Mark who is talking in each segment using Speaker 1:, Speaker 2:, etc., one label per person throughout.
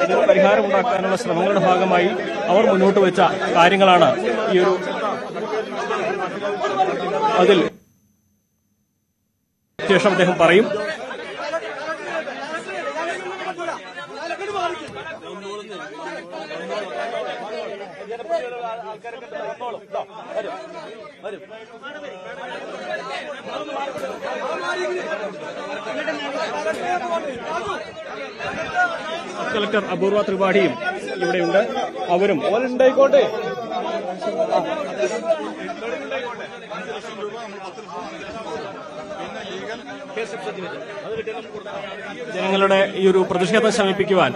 Speaker 1: ഇതിന് പരിഹാരമുണ്ടാക്കാനുള്ള ശ്രമങ്ങളുടെ ഭാഗമായി അവർ മുന്നോട്ട് വെച്ച കാര്യങ്ങളാണ് ഈ ഒരു അതിൽ ശേഷം അദ്ദേഹം പറയും. കളക്ടർ അപൂർവ ത്രിപാഠിയും ഇവിടെയുണ്ട്. അവരും ഉണ്ടായിക്കോട്ടെ. ജനങ്ങളുടെ ഈ ഒരു പ്രതിഷേധം ശമിപ്പിക്കുവാൻ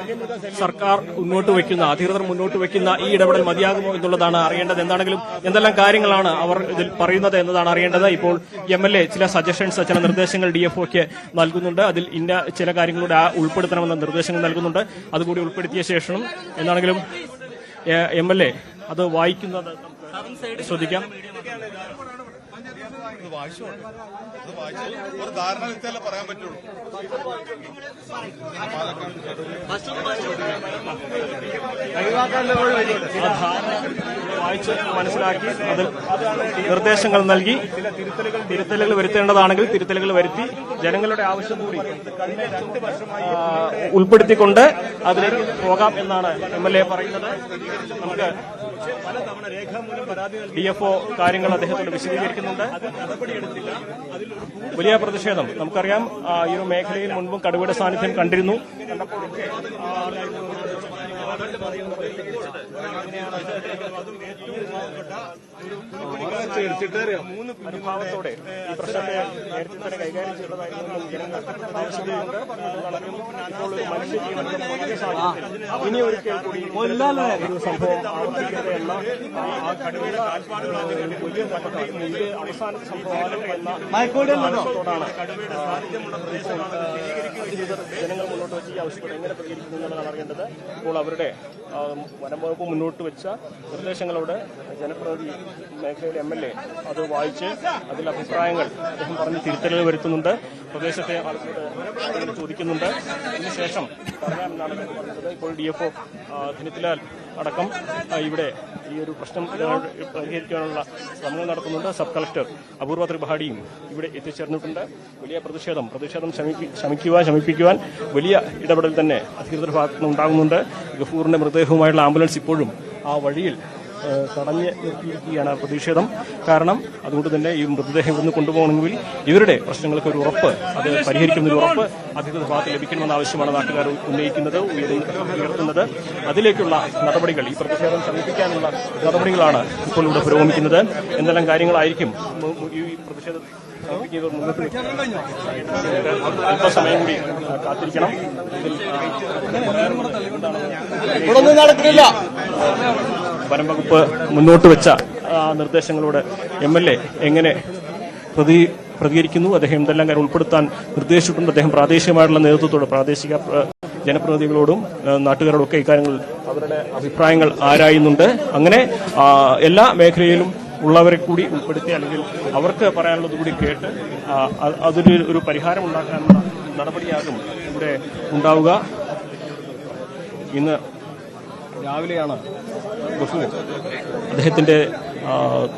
Speaker 1: സർക്കാർ മുന്നോട്ട് വയ്ക്കുന്ന, അധികൃതർ മുന്നോട്ട് വയ്ക്കുന്ന ഈ ഇടപെടൽ മതിയാകുമോ എന്നുള്ളതാണ് അറിയേണ്ടത്. എന്താണെങ്കിലും എന്തെല്ലാം കാര്യങ്ങളാണ് അവർ ഇതിൽ പറയുന്നത് എന്നതാണ് അറിയേണ്ടത്. ഇപ്പോൾ MLA ചില സജഷൻസ്, ചില നിർദ്ദേശങ്ങൾ DFOയ്ക്ക് നൽകുന്നുണ്ട്. അതിൽ ഇന്ന ചില കാര്യങ്ങളുടെ ഉൾപ്പെടുത്തണമെന്ന നിർദ്ദേശങ്ങൾ നൽകുന്നുണ്ട്. അതുകൂടി ഉൾപ്പെടുത്തിയ ശേഷം എന്താണെങ്കിലും MLA അത് വായിക്കുന്നത് ശ്രദ്ധിക്കാം.
Speaker 2: ഒരു ധാരണ വ്യക്തിയല്ലേ പറയാൻ പറ്റുള്ളൂ.
Speaker 1: വായിച്ച് മനസ്സിലാക്കി അതിൽ നിർദ്ദേശങ്ങൾ നൽകി തിരുത്തലുകൾ വരുത്തേണ്ടതാണെങ്കിൽ തിരുത്തലുകൾ വരുത്തി ജനങ്ങളുടെ ആവശ്യം കൂടി ഉൾപ്പെടുത്തിക്കൊണ്ട് അതിലേക്ക് പോകാം എന്നാണ് MLA പറയുന്നത്. നമുക്ക് DFO കാര്യങ്ങൾ അദ്ദേഹത്തോട് വിശദീകരിക്കുന്നുണ്ട്. വലിയ പ്രതിഷേധം നമുക്കറിയാം. ഈ ഒരു മേഖലയിൽ മുൻപും കടുവയുടെ സാന്നിധ്യം കണ്ടിരുന്നു. അനുഭാവത്തോടെ ഈ പ്രശ്നത്തെ നേരത്തെ തന്നെ കൈകാര്യം ചെയ്തതായിരുന്നു ഇനി ഒരിക്കൽ കൂടി ഒരു സംഭവം ആവർത്തിക്കുകയെന്ന വലിയ അവസാന സംഭവം എന്ന മനസ്സോടാണ് ജനങ്ങൾ മുന്നോട്ട് വെച്ച് ഈ ആവശ്യത്തോടെ എങ്ങനെ പ്രതികരിക്കുന്നു എന്നുള്ളതാണ് അറിയേണ്ടത്. ഇപ്പോൾ അവരുടെ വനംവകുപ്പ് മുന്നോട്ട് വെച്ച നിർദ്ദേശങ്ങളോട് ജനപ്രതിനിധി മേഖലയിലെ MLA അത് വായിച്ച് അതിൽ അഭിപ്രായങ്ങൾ അദ്ദേഹം പറഞ്ഞ് തിരുത്തലുകൾ വരുത്തുന്നുണ്ട്. പ്രദേശത്തെ ആളുകളോട് ചോദിക്കുന്നുണ്ട്. ഇതിനുശേഷം പറയാമെന്നാണ് പറഞ്ഞത്. ഇപ്പോൾ DFO ധനിത്ലാൽ അടക്കം ഇവിടെ ഈ ഒരു പ്രശ്നം പരിഹരിക്കാനുള്ള ശ്രമങ്ങൾ നടത്തുന്നുണ്ട്. സബ് കളക്ടർ അപൂർവ ത്രിപാഠിയും ഇവിടെ എത്തിച്ചേർന്നിട്ടുണ്ട്. വലിയ പ്രതിഷേധം ശമിപ്പിക്കുവാൻ വലിയ ഇടപെടൽ തന്നെ അധികൃതർ ഭാഗത്തുനിന്ന് ഉണ്ടാകുന്നുണ്ട്. ഗഫൂറിന്റെ മൃതദേഹവുമായുള്ള ആംബുലൻസ് ഇപ്പോഴും ആ വഴിയിൽ തടഞ്ഞ് നിർത്തിയിരിക്കുകയാണ് പ്രതിഷേധം. കാരണം അതുകൊണ്ട് തന്നെ ഈ മൃതദേഹം ഇവിടുന്ന് കൊണ്ടുപോകണമെങ്കിൽ ഇവരുടെ പ്രശ്നങ്ങൾക്ക് ഒരു ഉറപ്പ്, അത് പരിഹരിക്കുന്നൊരു ഉറപ്പ് അധികൃതർ ഭാഗത്ത് ലഭിക്കണമെന്ന ആവശ്യമാണ് നാട്ടുകാർ ഉന്നയിക്കുന്നത്, ഉയർത്തുന്നത്. അതിലേക്കുള്ള നടപടികൾ, ഈ പ്രതിഷേധം ശമിപ്പിക്കാനുള്ള നടപടികളാണ് ഇപ്പോൾ ഇവിടെ പുരോഗമിക്കുന്നത്. എന്തെല്ലാം കാര്യങ്ങളായിരിക്കും ഈ പ്രതിഷേധം മുന്നോട്ട് അല്പസമയം കൂടി കാത്തിരിക്കണം.
Speaker 3: ഇവിടൊന്നും നടക്കില്ല.
Speaker 1: വനംവകുപ്പ് മുന്നോട്ട് വെച്ച നിർദ്ദേശങ്ങളോട് MLA എങ്ങനെ പ്രതികരിക്കുന്നു, അദ്ദേഹം എന്തെല്ലാം കാര്യം ഉൾപ്പെടുത്താൻ നിർദ്ദേശിച്ചിട്ടുണ്ട്. അദ്ദേഹം പ്രാദേശികമായിട്ടുള്ള നേതൃത്വത്തോട്, പ്രാദേശിക ജനപ്രതിനിധികളോടും നാട്ടുകാരോടും ഒക്കെ ഇക്കാര്യങ്ങൾ അവരുടെ അഭിപ്രായങ്ങൾ ആരായുന്നുണ്ട്. അങ്ങനെ എല്ലാ മേഖലയിലും ഉള്ളവരെ കൂടി ഉൾപ്പെടുത്തി, അല്ലെങ്കിൽ അവർക്ക് പറയാനുള്ളത് കൂടി കേട്ട് അതൊരു പരിഹാരം ഉണ്ടാക്കാനുള്ള നടപടിയാകും ഇവിടെ ഉണ്ടാവുക. ഇന്ന് രാവിലെയാണ് ഗഫൂർ അദ്ദേഹത്തിന്റെ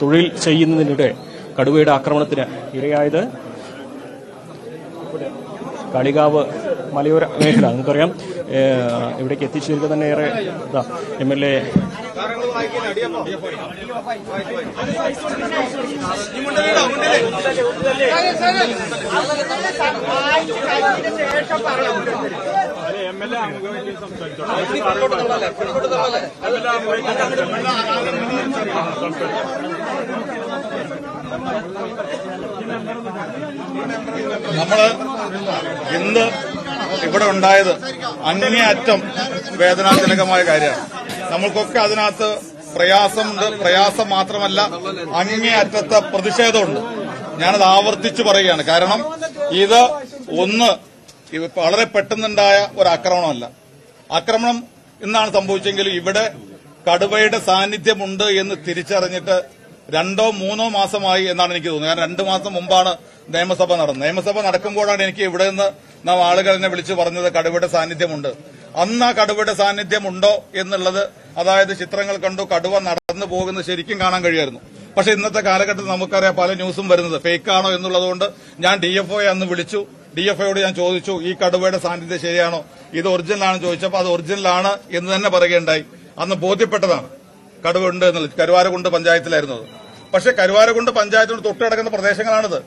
Speaker 1: തൊഴിൽ ചെയ്യുന്നതിനിടെ കടുവയുടെ ആക്രമണത്തിന് ഇരയായത്. കാളികാവ് മലയോര മേഖല നമുക്കറിയാം. ഇവിടേക്ക് എത്തിച്ചേരുക തന്നെ ഏറെ MLA
Speaker 2: നമ്മള് ഇന്ന് ഇവിടെ ഉണ്ടായത് അങ്ങേയറ്റം വേദനാജനകമായ കാര്യമാണ്. നമ്മൾക്കൊക്കെ അതിനകത്ത് പ്രയാസമുണ്ട്. പ്രയാസം മാത്രമല്ല, അങ്ങേയറ്റത്തെ പ്രതിഷേധമുണ്ട്. ഞാനത് ആവർത്തിച്ചു പറയുകയാണ്. കാരണം ഇത് വളരെ പെട്ടെന്നുണ്ടായ ഒരു ആക്രമണമല്ല. ആക്രമണം ഇന്നാണ് സംഭവിച്ചെങ്കിലും ഇവിടെ കടുവയുടെ സാന്നിധ്യമുണ്ട് എന്ന് തിരിച്ചറിഞ്ഞിട്ട് 2-3 മാസമായി എന്നാണ് എനിക്ക് തോന്നുന്നത്. കാരണം 2 മാസം മുമ്പാണ് നിയമസഭ നടന്നത്. നിയമസഭ നടക്കുമ്പോഴാണ് എനിക്ക് ഇവിടെ നിന്ന് നാം ആളുകളെ വിളിച്ചു പറഞ്ഞത് കടുവയുടെ സാന്നിധ്യമുണ്ട്. അന്ന് ആ കടുവയുടെ സാന്നിധ്യം ഉണ്ടോ എന്നുള്ളത്, അതായത് ചിത്രങ്ങൾ കണ്ടു കടുവ നടന്നു പോകുന്നത് ശരിക്കും കാണാൻ കഴിയുമായിരുന്നു. പക്ഷെ ഇന്നത്തെ കാലഘട്ടത്തിൽ നമുക്കറിയാം പല ന്യൂസും വരുന്നത് ഫേക്കാണോ എന്നുള്ളതുകൊണ്ട് ഞാൻ DFOയെ അന്ന് വിളിച്ചു. DFOയോട് ഞാൻ ചോദിച്ചു, ഈ കടുവയുടെ സാന്നിധ്യം ശരിയാണോ, ഇത് ഒറിജിനലാണെന്ന് ചോദിച്ചപ്പോൾ അത് ഒറിജിനലാണ് എന്ന് തന്നെ പറയുകയുണ്ടായി. അന്ന് ബോധ്യപ്പെട്ടതാണ് കടുവ ഉണ്ട് എന്നുള്ളത്. കരുവാരകുണ്ട് പഞ്ചായത്തിലായിരുന്നത്. പക്ഷെ കരുവാരകുണ്ട് പഞ്ചായത്തോട് തൊട്ടുകിടക്കുന്ന പ്രദേശങ്ങളാണിത്.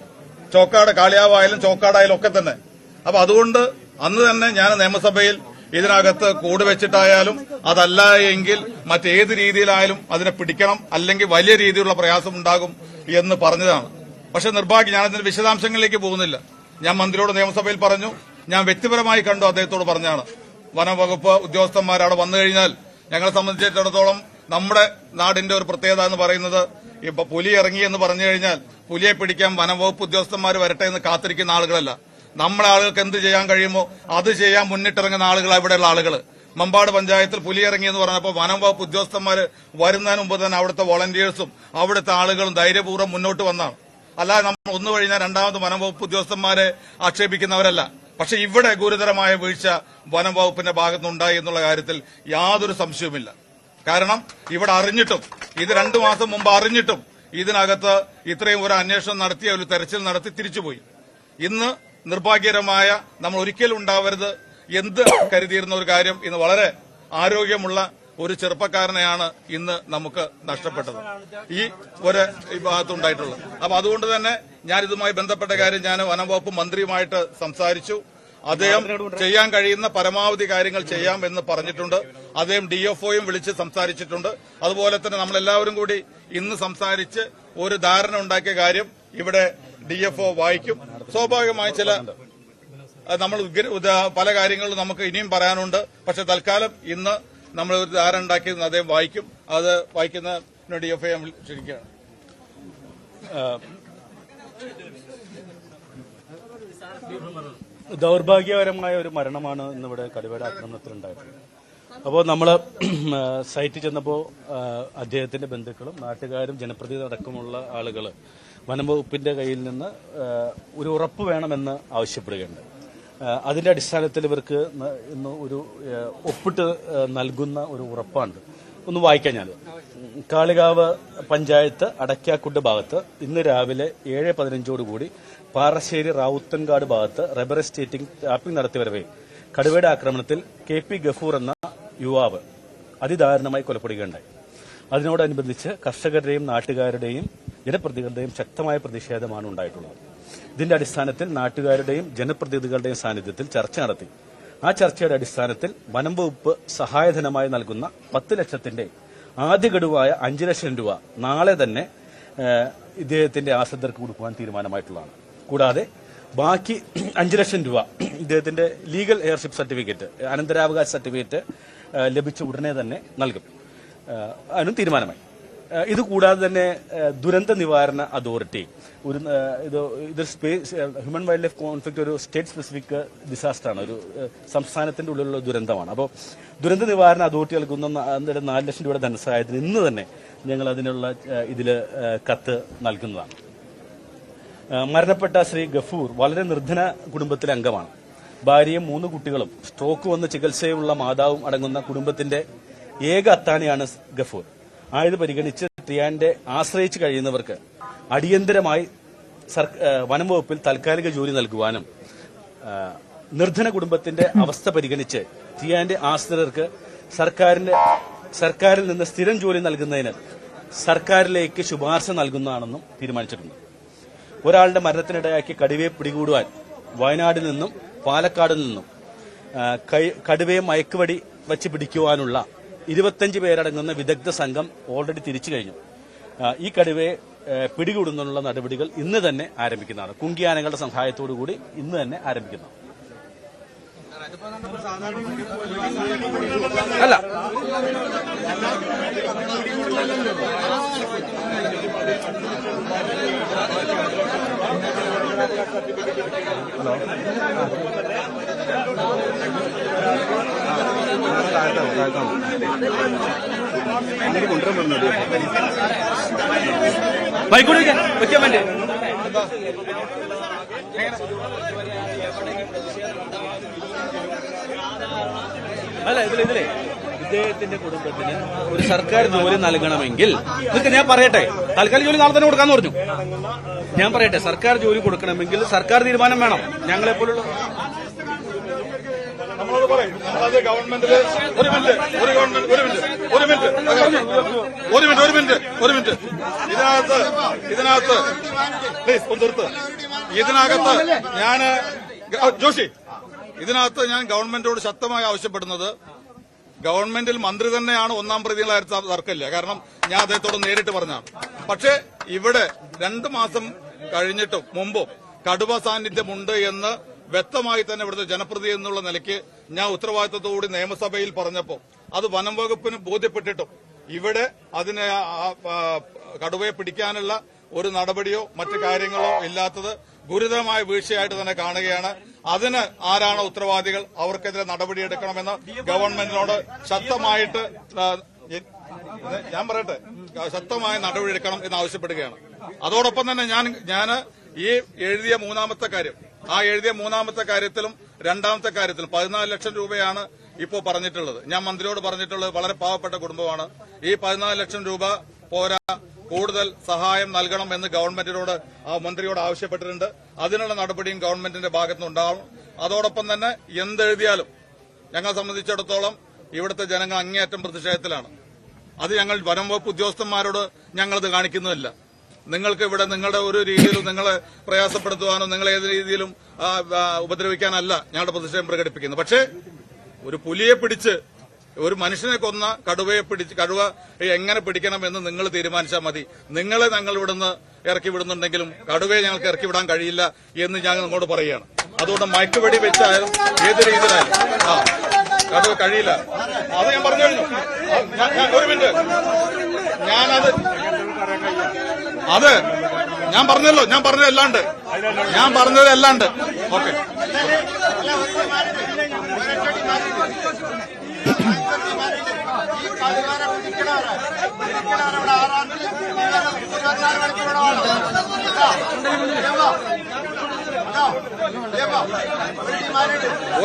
Speaker 2: ചോക്കാട്, കാളിയാവായാലും ചോക്കാടായാലും ഒക്കെ തന്നെ. അപ്പൊ അതുകൊണ്ട് അന്ന് തന്നെ ഞാൻ നിയമസഭയിൽ ഇതിനകത്ത് കൂട് വെച്ചിട്ടായാലും അതല്ല എങ്കിൽ മറ്റേത് രീതിയിലായാലും അതിനെ പിടിക്കണം, അല്ലെങ്കിൽ വലിയ രീതിയിലുള്ള പ്രയാസം ഉണ്ടാകും എന്ന് പറഞ്ഞതാണ്. പക്ഷെ നിർഭാഗ്യം, ഞാനതിന്റെ വിശദാംശങ്ങളിലേക്ക് പോകുന്നില്ല. ഞാൻ മന്ത്രിയോട് നിയമസഭയിൽ പറഞ്ഞു, ഞാൻ വ്യക്തിപരമായി കണ്ടു അദ്ദേഹത്തോട് പറഞ്ഞാണ്. വനംവകുപ്പ് ഉദ്യോഗസ്ഥന്മാർ അവിടെ വന്നു കഴിഞ്ഞാൽ ഞങ്ങളെ സംബന്ധിച്ചിടത്തോളം നമ്മുടെ നാടിന്റെ ഒരു പ്രത്യേകത എന്ന് പറയുന്നത്, ഇപ്പൊ പുലി ഇറങ്ങി എന്ന് പറഞ്ഞു കഴിഞ്ഞാൽ പുലിയെ പിടിക്കാൻ വനംവകുപ്പ് ഉദ്യോഗസ്ഥന്മാർ വരട്ടെ എന്ന് കാത്തിരിക്കുന്ന ആളുകളല്ല. നമ്മളെ ആളുകൾക്ക് എന്ത് ചെയ്യാൻ കഴിയുമോ അത് ചെയ്യാൻ മുന്നിട്ടിറങ്ങുന്ന ആളുകളാണ് ഇവിടെയുള്ള ആളുകൾ. മമ്പാട് പഞ്ചായത്തിൽ പുലി ഇറങ്ങി എന്ന് പറഞ്ഞപ്പോൾ വനംവകുപ്പ് ഉദ്യോഗസ്ഥന്മാർ വരുന്നതിന് മുമ്പ് തന്നെ അവിടുത്തെ വോളണ്ടിയേഴ്സും അവിടുത്തെ ആളുകളും ധൈര്യപൂർവ്വം മുന്നോട്ട് വന്നാണ്. അല്ലാതെ നമ്മൾ ഒന്ന് കഴിഞ്ഞാൽ രണ്ടാമത് വനംവകുപ്പ് ഉദ്യോഗസ്ഥന്മാരെ ആക്ഷേപിക്കുന്നവരല്ല. പക്ഷെ ഇവിടെ ഗുരുതരമായ വീഴ്ച വനംവകുപ്പിന്റെ ഭാഗത്തുനിന്നുണ്ടായി എന്നുള്ള കാര്യത്തിൽ യാതൊരു സംശയവുമില്ല. കാരണം ഇവിടെ അറിഞ്ഞിട്ടും, ഇത് 2 മാസം മുമ്പ് അറിഞ്ഞിട്ടും ഇതിനകത്ത് ഇത്രയും ഒരു അന്വേഷണം നടത്തി, ഒരു തെരച്ചിൽ നടത്തി തിരിച്ചുപോയി. ഇന്ന് നിർഭാഗ്യകരമായ, നമ്മൾ ഒരിക്കലും ഉണ്ടാവരുത് എന്ത് കരുതിയിരുന്ന ഒരു കാര്യം, ഇന്ന് വളരെ ആരോഗ്യമുള്ള ഒരു ചെറുപ്പക്കാരനെയാണ് ഇന്ന് നമുക്ക് നഷ്ടപ്പെട്ടത് ഈ ഭാഗത്തുണ്ടായിട്ടുള്ളത്. അപ്പൊ അതുകൊണ്ട് തന്നെ ഞാൻ ഇതുമായി ബന്ധപ്പെട്ട കാര്യം ഞാൻ വനംവകുപ്പ് മന്ത്രിയുമായിട്ട് സംസാരിച്ചു. അദ്ദേഹം ചെയ്യാൻ കഴിയുന്ന പരമാവധി കാര്യങ്ങൾ ചെയ്യാം എന്ന് പറഞ്ഞിട്ടുണ്ട്. അദ്ദേഹം DFOയും വിളിച്ച് സംസാരിച്ചിട്ടുണ്ട്. അതുപോലെ തന്നെ നമ്മളെല്ലാവരും കൂടി ഇന്ന് സംസാരിച്ച് ഒരു ധാരണ ഉണ്ടാക്കിയ കാര്യം ഇവിടെ DFO വായിക്കും. സ്വാഭാവികമായി ചില നമ്മൾ പല കാര്യങ്ങളും നമുക്ക് ഇനിയും പറയാനുണ്ട്. പക്ഷെ തൽക്കാലം ഇന്ന് നമ്മൾ ഒരു ധാരണ ഉണ്ടാക്കിയത് അദ്ദേഹം വായിക്കും. അത് വായിക്കുന്ന DFO ഞാൻ ക്ഷണിക്കുകയാണ്.
Speaker 4: ദൗർഭാഗ്യകരമായ ഒരു മരണമാണ് ഇന്നിവിടെ കടുവയുടെ ആക്രമണത്തിലുണ്ടായിട്ടുള്ളത്. അപ്പോൾ നമ്മൾ സൈറ്റിൽ ചെന്നപ്പോൾ അദ്ദേഹത്തിന്റെ ബന്ധുക്കളും നാട്ടുകാരും ജനപ്രതിനിധി അടക്കമുള്ള ആളുകൾ വനംവകുപ്പിന്റെ കയ്യിൽ നിന്ന് ഒരു ഉറപ്പ് വേണമെന്ന് ആവശ്യപ്പെടുകയുണ്ട്. അതിന്റെ അടിസ്ഥാനത്തിൽ ഇവർക്ക് ഇന്ന് ഒരു ഒപ്പിട്ട് നൽകുന്ന ഒരു ഉറപ്പാണ്. ഒന്ന് വായിക്കാൻ ഞാൻ. കാളികാവ് പഞ്ചായത്ത് അടയ്ക്കാക്കുണ്ട് ഭാഗത്ത് ഇന്ന് രാവിലെ 7:15 പാറശ്ശേരി റാവുത്തൻകാട് ഭാഗത്ത് റബ്ബർ എസ്റ്റേറ്റിംഗ് ടാപ്പിംഗ് നടത്തിവരവേ കടുവയുടെ ആക്രമണത്തിൽ KP ഗഫൂർ എന്ന യുവാവ് അതിദാരുണമായി കൊലപ്പെടുകയുണ്ടായി. അതിനോടനുബന്ധിച്ച് കർഷകരുടെയും നാട്ടുകാരുടെയും ജനപ്രതിനിധികളുടെയും ശക്തമായ പ്രതിഷേധമാണ് ഉണ്ടായിട്ടുള്ളത്. ഇതിന്റെ അടിസ്ഥാനത്തിൽ നാട്ടുകാരുടെയും ജനപ്രതിനിധികളുടെയും സാന്നിധ്യത്തിൽ ചർച്ച നടത്തി. ആ ചർച്ചയുടെ അടിസ്ഥാനത്തിൽ വനം വകുപ്പ് സഹായധനമായി നൽകുന്ന 10 ലക്ഷത്തിന്റെ ആദ്യ ഗഡുവായ 5 ലക്ഷം രൂപ നാളെ തന്നെ ഇദ്ദേഹത്തിന്റെ ആശ്രിതർക്ക് കൊടുക്കുവാൻ തീരുമാനമായിട്ടുള്ളതാണ്. കൂടാതെ ബാക്കി 5 ലക്ഷം രൂപ ഇദ്ദേഹത്തിന്റെ ലീഗൽ എയർഷിപ്പ് സർട്ടിഫിക്കറ്റ്, അനന്തരാവകാശ സർട്ടിഫിക്കറ്റ് ലഭിച്ച ഉടനെ തന്നെ നൽകും. അതിനും തീരുമാനമായി. ഇതുകൂടാതെ തന്നെ ദുരന്ത നിവാരണ അതോറിറ്റി ഇത് ഹ്യൂമൻ വൈൽഡ് ലൈഫ് കോൺഫ്ലിക്റ്റ് ഒരു സ്റ്റേറ്റ് സ്പെസിഫിക് ഡിസാസ്റ്റർ ആണ്, ഒരു സംസ്ഥാനത്തിന്റെ ഉള്ളിലുള്ള ദുരന്തമാണ്. അപ്പോൾ ദുരന്ത നിവാരണ അതോറിറ്റി നൽകുന്ന 4 ലക്ഷം രൂപയുടെ ധനസഹായത്തിന് ഇന്ന് തന്നെ ഞങ്ങൾ അതിനുള്ള ഇതിൽ കത്ത് നൽകുന്നതാണ്. മരണപ്പെട്ട ശ്രീ ഗഫൂർ വളരെ നിർധന കുടുംബത്തിലെ അംഗമാണ്. ഭാര്യയും 3 കുട്ടികളും സ്ട്രോക്ക് വന്ന് ചികിത്സയുള്ള മാതാവും അടങ്ങുന്ന കുടുംബത്തിന്റെ ഏക അത്താണിയാണ് ഗഫൂർ. ആയത് പരിഗണിച്ച് ടിയാന്റെ ആശ്രയിച്ച് കഴിയുന്നവർക്ക് അടിയന്തരമായി വനം വകുപ്പിൽ താൽക്കാലിക ജോലി നൽകുവാനും നിർധന കുടുംബത്തിന്റെ അവസ്ഥ പരിഗണിച്ച് ടിയാന്റെ ആശ്രിതർക്ക് സർക്കാരിൽ നിന്ന് സ്ഥിരം ജോലി നൽകുന്നതിന് സർക്കാരിലേക്ക് ശുപാർശ നൽകുന്നതാണെന്നും തീരുമാനിച്ചിട്ടുണ്ട്. ഒരാളുടെ മരണത്തിനിടയാക്കി കടുവയെ പിടികൂടുവാൻ വയനാടിൽ നിന്നും പാലക്കാടിൽ നിന്നും കടുവയെ മയക്കുവടി വച്ച് പിടിക്കുവാനുള്ള 25 പേരടങ്ങുന്ന വിദഗ്ധ സംഘം ഓൾറെഡി തിരിച്ചു കഴിഞ്ഞു. ഈ കടുവയെ പിടികൂടുന്നതിനുള്ള നടപടികൾ ഇന്ന് തന്നെ ആരംഭിക്കുന്നതാണ്. കുങ്കിയാനകളുടെ സഹായത്തോടുകൂടി ഇന്ന് തന്നെ ആരംഭിക്കുന്നതാണ്. അല്ല, ബൈക്കോട് വെക്കാൻ വേണ്ടി അല്ല ഇതിലെ ഇദ്ദേഹത്തിന്റെ കുടുംബത്തിന് ഒരു സർക്കാർ ജോലി നൽകണമെങ്കിൽ നിങ്ങൾക്ക് ഞാൻ പറയട്ടെ, താൽക്കാലിക ജോലി നാളെ തന്നെ കൊടുക്കാന്ന് പറഞ്ഞു. ഞാൻ പറയട്ടെ, സർക്കാർ ജോലി കൊടുക്കണമെങ്കിൽ സർക്കാർ തീരുമാനം വേണം. ഞങ്ങളെപ്പോലുള്ള
Speaker 2: നമ്മളത് പറയും. നമ്മളത് ഗവൺമെന്റില് ഒരു മിനിറ്റ് ഇതിനകത്ത് പ്ലീസ് ഒന്ന് നിർത്ത്. ഇതിനകത്ത് ഇതിനകത്ത് ഞാൻ ഗവൺമെന്റിനോട് ശക്തമായി ആവശ്യപ്പെടുന്നത്, ഗവൺമെന്റിൽ മന്ത്രി തന്നെയാണ് ഒന്നാം പ്രതികളായ തർക്കമില്ല. കാരണം ഞാൻ അദ്ദേഹത്തോട് നേരിട്ട് പറഞ്ഞാണ്. പക്ഷേ ഇവിടെ 2 മാസം കഴിഞ്ഞിട്ടും മുമ്പും കടുവ സാന്നിധ്യമുണ്ട് എന്ന് വ്യക്തമായി തന്നെ ഇവിടുത്തെ ജനപ്രതിനിധി എന്നുള്ള നിലയ്ക്ക് ഞാൻ ഉത്തരവാദിത്തത്തോടുകൂടി നിയമസഭയിൽ പറഞ്ഞപ്പോൾ അത് വനം വകുപ്പിന് ബോധ്യപ്പെട്ടിട്ടും ഇവിടെ അതിനെ കടുവയെ പിടിക്കാനുള്ള ഒരു നടപടിയോ മറ്റു കാര്യങ്ങളോ ഇല്ലാത്തത് ഗുരുതരമായ വീഴ്ചയായിട്ട് തന്നെ കാണുകയാണ്. അതിന് ആരാണോ ഉത്തരവാദികൾ അവർക്കെതിരെ നടപടിയെടുക്കണമെന്ന് ഗവൺമെന്റിനോട് ശക്തമായിട്ട് ഞാൻ പറയട്ടെ, ശക്തമായ നടപടിയെടുക്കണം എന്ന് ആവശ്യപ്പെടുകയാണ്. അതോടൊപ്പം തന്നെ ഞാൻ ഈ എഴുതിയ മൂന്നാമത്തെ കാര്യത്തിലും രണ്ടാമത്തെ കാര്യത്തിലും 14 ലക്ഷം രൂപയാണ് ഇപ്പോൾ പറഞ്ഞിട്ടുള്ളത്. ഞാൻ മന്ത്രിയോട് പറഞ്ഞിട്ടുള്ളത് വളരെ പാവപ്പെട്ട കുടുംബമാണ്. ഈ 14 ലക്ഷം രൂപ പോരാ, കൂടുതൽ സഹായം നൽകണം എന്ന് ഗവൺമെന്റിനോട് മന്ത്രിയോട് ആവശ്യപ്പെട്ടിട്ടുണ്ട്. അതിനുള്ള നടപടിയും ഗവൺമെന്റിന്റെ ഭാഗത്തുനിന്നുണ്ടാവും. അതോടൊപ്പം തന്നെ എന്തെഴുതിയാലും ഞങ്ങളെ സംബന്ധിച്ചിടത്തോളം ഇവിടുത്തെ ജനങ്ങൾ അങ്ങേയറ്റം പ്രതിഷേധത്തിലാണ്. അത് ഞങ്ങൾ വനം വകുപ്പ് ഉദ്യോഗസ്ഥന്മാരോട് ഞങ്ങളത് കാണിക്കുന്നുമില്ല. നിങ്ങൾക്ക് ഇവിടെ നിങ്ങളുടെ ഒരു രീതിയിലും നിങ്ങളെ പ്രയാസപ്പെടുത്തുവാനോ നിങ്ങളെ ഏത് രീതിയിലും ഉപദ്രവിക്കാനല്ല ഞങ്ങളുടെ പ്രതിഷേധം പ്രകടിപ്പിക്കുന്നത്. പക്ഷേ ഒരു പുലിയെ പിടിച്ച് ഒരു മനുഷ്യനെ കൊന്ന കടുവ എങ്ങനെ പിടിക്കണം എന്ന് നിങ്ങൾ തീരുമാനിച്ചാൽ മതി. നിങ്ങളെ ഞങ്ങൾ ഇവിടുന്ന് ഇറക്കി വിടുന്നുണ്ടെങ്കിലും കടുവയെ ഞങ്ങൾക്ക് ഇറക്കി വിടാൻ കഴിയില്ല എന്ന് ഞാൻ നിങ്ങളോട് പറയുകയാണ്. അതുകൊണ്ട് മയക്കുവെടി വെച്ചായാലും ഏത് രീതിയിലായാലും കടുവ കഴിയില്ല. അത് ഞാൻ പറഞ്ഞു കഴിഞ്ഞു. ഒരു മിനിറ്റ്, അത് ഞാൻ പറഞ്ഞല്ലോ, ഞാൻ പറഞ്ഞതല്ലാണ്ട് ഓക്കെ.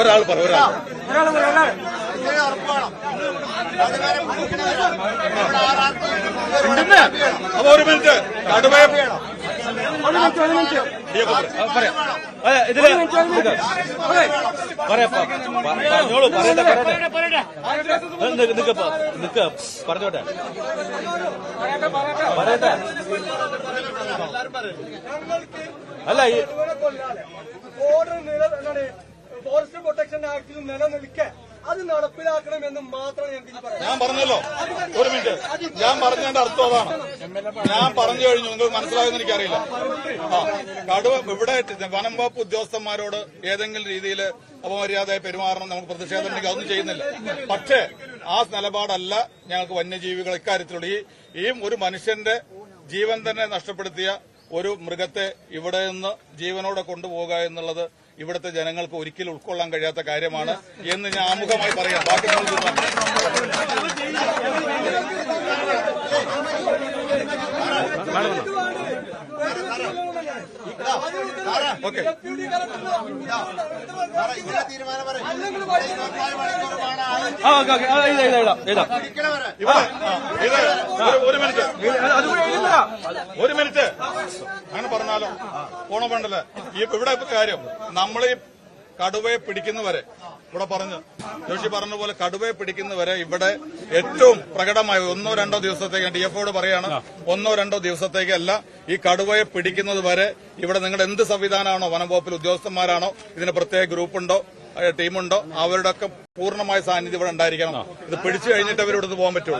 Speaker 2: ഒരാൾ അപ്പൊ ഒരു മിനിറ്റ് കടുവയെ
Speaker 4: പറഞ്ഞോട്ടെ. അല്ല
Speaker 3: ഫോറസ്റ്റ് പ്രൊട്ടക്ഷൻ ആക്ടിൽ നിലനിൽക്കെ അത് നടപ്പിലാക്കണമെന്ന് മാത്രം
Speaker 2: ഞാൻ പറഞ്ഞല്ലോ. ഒരു മിനിറ്റ്, ഞാൻ പറഞ്ഞതിന്റെ അർത്ഥം അതാണ്. ഞാൻ പറഞ്ഞു കഴിഞ്ഞു, നിങ്ങൾക്ക് മനസ്സിലാകുമെന്ന് എനിക്കറിയില്ല. കടുവ ഇവിടെ വനം വകുപ്പ് ഉദ്യോഗസ്ഥന്മാരോട് ഏതെങ്കിലും രീതിയിൽ അപമര്യാദയായി പെരുമാറണം, നമുക്ക് പ്രതിഷേധം ഉണ്ടെങ്കിൽ അതൊന്നും ചെയ്യുന്നില്ല. പക്ഷേ ആ നിലപാടല്ല ഞങ്ങൾക്ക് വന്യജീവികൾ ഇക്കാര്യത്തിലുള്ള ഈ ഒരു മനുഷ്യന്റെ ജീവൻ തന്നെ നഷ്ടപ്പെടുത്തിയ ഒരു മൃഗത്തെ ഇവിടെ നിന്ന് ജീവനോടെ കൊണ്ടുപോകുക എന്നുള്ളത് ഇവിടുത്തെ ജനങ്ങൾക്ക് ഒരിക്കലും ഉൾക്കൊള്ളാൻ കഴിയാത്ത കാര്യമാണ് എന്ന് ഞാൻ ആമുഖമായി പറയാം. ബാക്കി ഓക്കെ. ഒരു മിനിറ്റ് അങ്ങനെ പറഞ്ഞാലോ പോണ പണ്ടല്ലേ ഇവിടെ കാര്യം. നമ്മൾ ഈ കടുവയെ പിടിക്കുന്നവരെ ഇവിടെ ജോഷി പറഞ്ഞ പോലെ കടുവയെ പിടിക്കുന്നവരെ ഇവിടെ ഏറ്റവും പ്രകടമായ 1-2 ദിവസത്തേക്ക് DFOയോട് പറയാണ്, 1-2 ദിവസത്തേക്കല്ല ഈ കടുവയെ പിടിക്കുന്നത് വരെ ഇവിടെ നിങ്ങളുടെ എന്ത് സംവിധാനമാണോ, വനം വകുപ്പിൽ ഉദ്യോഗസ്ഥന്മാരാണോ, ഇതിന് പ്രത്യേക ഗ്രൂപ്പുണ്ടോ ടീമുണ്ടോ, അവരുടെ ഒക്കെ പൂർണ്ണമായ സാന്നിധ്യം ഇവിടെ ഉണ്ടായിരിക്കണം. ഇത് പിടിച്ചു കഴിഞ്ഞിട്ട് അവരിവിടുന്ന് പോകാൻ പറ്റുള്ളൂ.